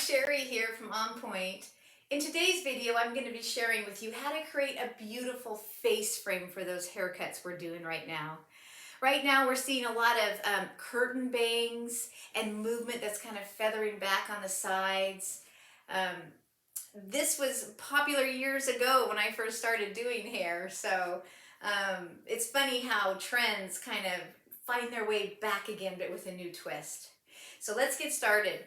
Sherri here from On Point. In today's video, I'm going to be sharing with you how to create a beautiful face frame for those haircuts we're doing right now. Right now, we're seeing a lot of curtain bangs and movement that's kind of feathering back on the sides. This was popular years ago when I first started doing hair, so it's funny how trends kind of find their way back again, but with a new twist. So let's get started.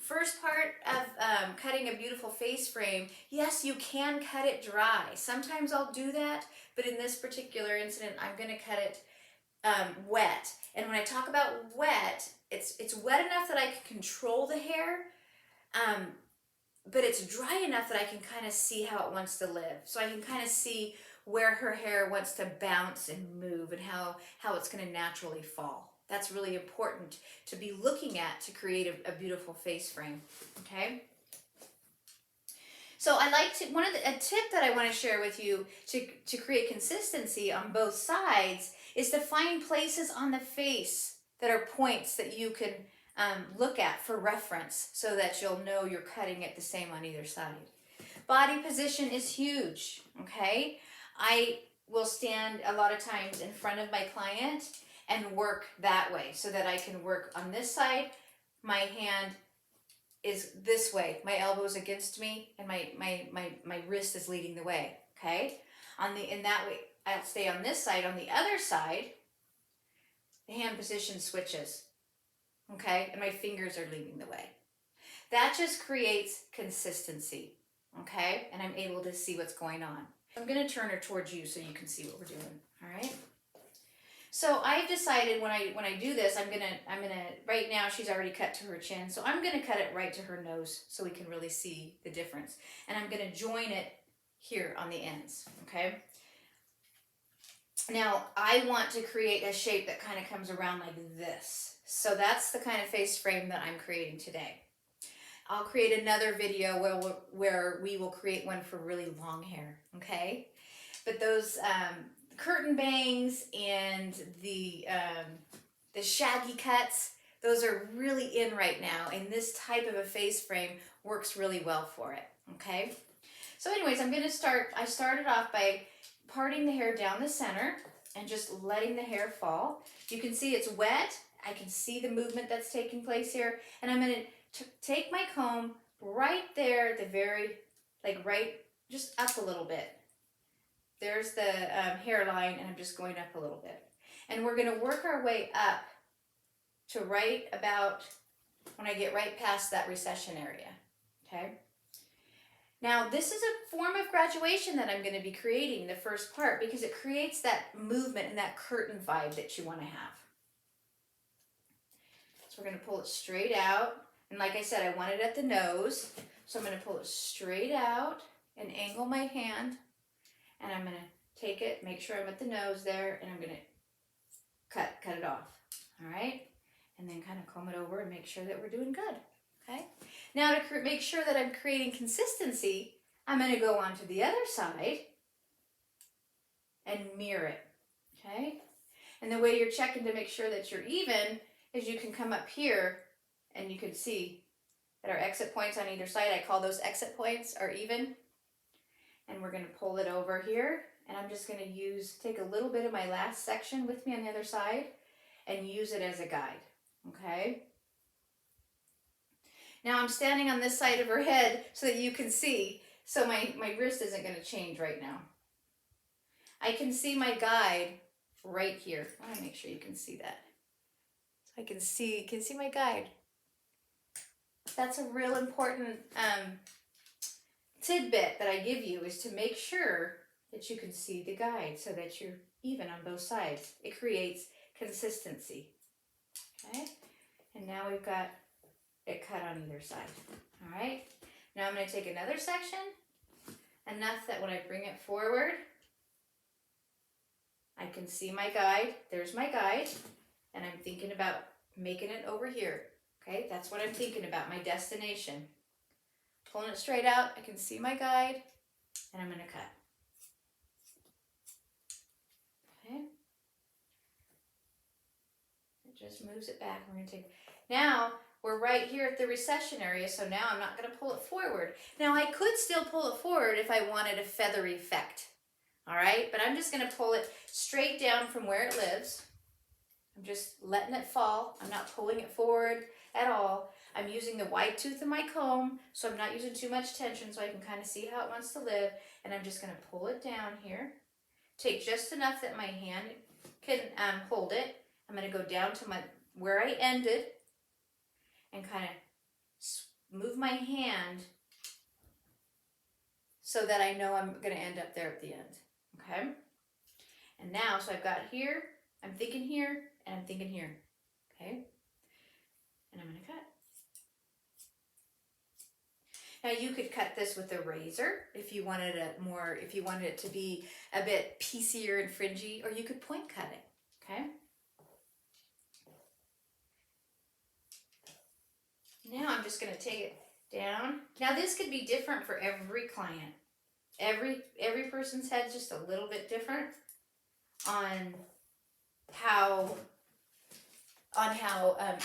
First part of cutting a beautiful face frame, yes, you can cut it dry. Sometimes I'll do that, but in this particular incident, I'm going to cut it wet. And when I talk about wet, it's wet enough that I can control the hair, but it's dry enough that I can kind of see how it wants to live. So I can kind of see where her hair wants to bounce and move and how it's going to naturally fall. That's really important to be looking at to create a beautiful face frame, okay? So I like to, a tip that I want to share with you to create consistency on both sides is to find places on the face that are points that you can look at for reference so that you'll know you're cutting it the same on either side. Body position is huge, okay? I will stand a lot of times in front of my client and work that way so that I can work on this side. My hand is this way, my elbow's against me, and my wrist is leading the way, okay? In that way, I'll stay on this side. On the other side, the hand position switches, okay? And my fingers are leading the way. That just creates consistency, okay? And I'm able to see what's going on. I'm gonna turn her towards you so you can see what we're doing, all right? So I've decided when I do this, I'm gonna right now she's already cut to her chin, so I'm gonna cut it right to her nose so we can really see the difference. And I'm gonna join it here on the ends, okay? Now I want to create a shape that kind of comes around like this. So that's the kind of face frame that I'm creating today. I'll create another video where we will create one for really long hair, okay? But those curtain bangs and the shaggy cuts, those are really in right now, and this type of a face frame works really well for it, okay? So anyways, I started off by parting the hair down the center and just letting the hair fall. You can see it's wet. I can see the movement that's taking place here, and I'm gonna take my comb right there at the very, just up a little bit. There's the hairline, and I'm just going up a little bit. And we're gonna work our way up to right about when I get right past that recession area, okay? Now, this is a form of graduation that I'm gonna be creating, the first part, because it creates that movement and that curtain vibe that you wanna have. So we're gonna pull it straight out. And like I said, I want it at the nose. So I'm gonna pull it straight out and angle my hand. And I'm gonna take it, make sure I'm at the nose there, and I'm gonna cut it off, all right? And then kind of comb it over and make sure that we're doing good, okay? Now to make sure that I'm creating consistency, I'm gonna go on to the other side and mirror it, okay? And the way you're checking to make sure that you're even is you can come up here and you can see that our exit points on either side, I call those exit points, are even. And we're gonna pull it over here, and I'm just gonna take a little bit of my last section with me on the other side and use it as a guide, okay? Now I'm standing on this side of her head so that you can see, so my wrist isn't gonna change right now. I can see my guide right here. I wanna make sure you can see that. So I can see my guide. That's a real important tidbit that I give you, is to make sure that you can see the guide so that you're even on both sides. It creates consistency, okay? And now we've got it cut on either side, all right? Now I'm gonna take another section, enough that when I bring it forward, I can see my guide. There's my guide, and I'm thinking about making it over here, Okay, that's what I'm thinking about, my destination. Pulling it straight out, I can see my guide, and I'm going to cut. Okay. It just moves it back. We're going to take, now we're right here at the recession area, so now I'm not going to pull it forward. Now I could still pull it forward if I wanted a feathery effect. All right, but I'm just going to pull it straight down from where it lives. I'm just letting it fall. I'm not pulling it forward at all. I'm using the wide tooth of my comb, so I'm not using too much tension, so I can kind of see how it wants to live. And I'm just going to pull it down here. Take just enough that my hand can hold it. I'm going to go down to where I ended and kind of move my hand so that I know I'm going to end up there at the end. Okay? And now, so I've got here, I'm thinking here, and I'm thinking here. Okay? And I'm going to cut. Now you could cut this with a razor if you wanted it to be a bit piecier and fringy, or you could point cut it. Okay? Now I'm just going to take it down. Now this could be different for every client. Every person's head's just a little bit different on how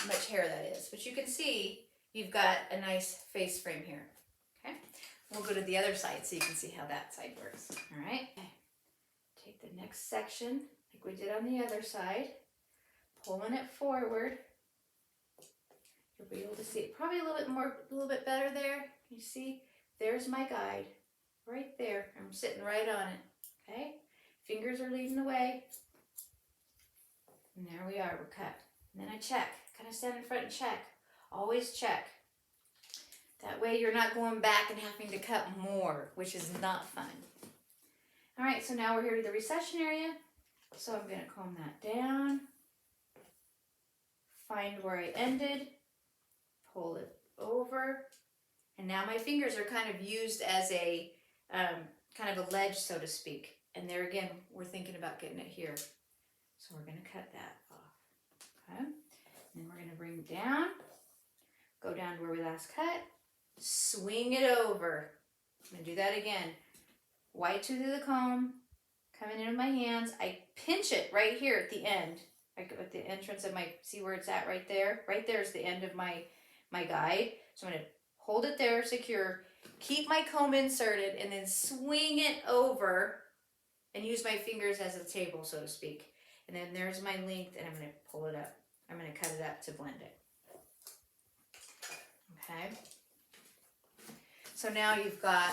much hair that is. But you can see you've got a nice face frame here. Okay, we'll go to the other side so you can see how that side works. All right, okay. Take the next section like we did on the other side, pulling it forward. You'll be able to see it probably a little bit better there. You see, there's my guide right there. I'm sitting right on it. Okay, fingers are leading the way. And there we are, we're cut. And then I check, kind of stand in front and check. Always check. That way you're not going back and having to cut more, which is not fun. All right, so now we're here to the recession area. So I'm gonna comb that down. Find where I ended. Pull it over. And now my fingers are kind of used as a kind of a ledge, so to speak. And there again, we're thinking about getting it here. So we're going to cut that off. Okay. And then we're going to bring it down. Go down to where we last cut. Swing it over. I'm going to do that again. Wide tooth of the comb. Coming in with my hands. I pinch it right here at the end. Like at the entrance of my, see where it's at right there? Right there is the end of my guide. So I'm going to hold it there secure. Keep my comb inserted and then swing it over and use my fingers as a table, so to speak. And then there's my length, and I'm going to pull it up. I'm going to cut it up to blend it. Okay. So now you've got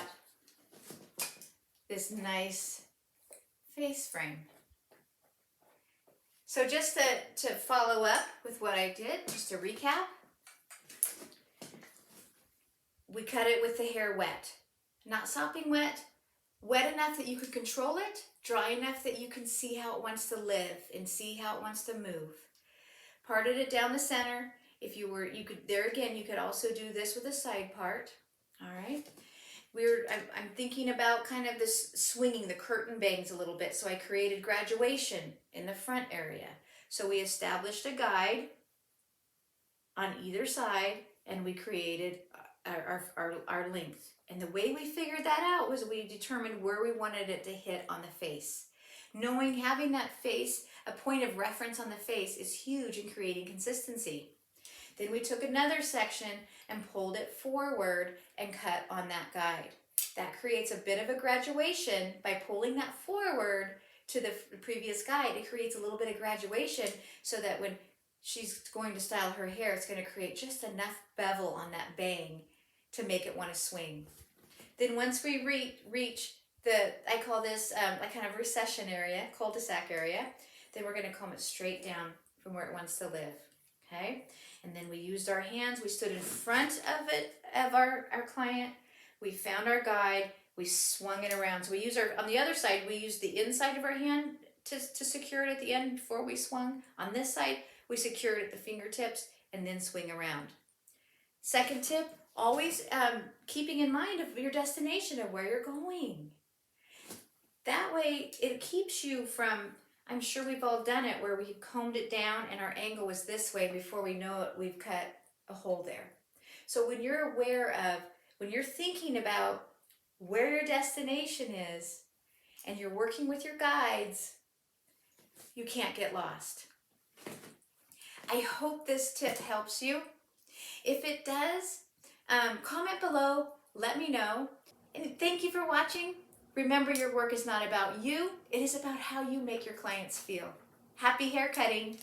this nice face frame. So just to follow up with what I did, just to recap, we cut it with the hair wet. Not sopping wet, wet enough that you could control it, dry enough that you can see how it wants to live and see how it wants to move. Parted it down the center. If you could also do this with a side part. All right. I'm thinking about kind of this swinging the curtain bangs a little bit. So I created graduation in the front area. So we established a guide on either side and we created our length. And the way we figured that out was we determined where we wanted it to hit on the face. Having that face, a point of reference on the face is huge in creating consistency. Then we took another section and pulled it forward and cut on that guide. That creates a bit of a graduation by pulling that forward to the previous guide. It creates a little bit of graduation so that when she's going to style her hair, it's going to create just enough bevel on that bang to make it want to swing. Then once we reach I call this a kind of recession area, cul-de-sac area, then we're going to comb it straight down from where it wants to live. Okay? And then we used our hands. We stood in front of our client. We found our guide. We swung it around. So we use on the other side, we used the inside of our hand to secure it at the end before we swung. On this side, we secured it at the fingertips and then swing around. Second tip, always keeping in mind of your destination of where you're going. That way, it keeps you from, I'm sure we've all done it, where we combed it down and our angle was this way. Before we know it, we've cut a hole there. So when you're aware of, when you're thinking about where your destination is and you're working with your guides, you can't get lost. I hope this tip helps you. If it does, comment below, let me know. And thank you for watching. Remember, your work is not about you, it is about how you make your clients feel. Happy haircutting!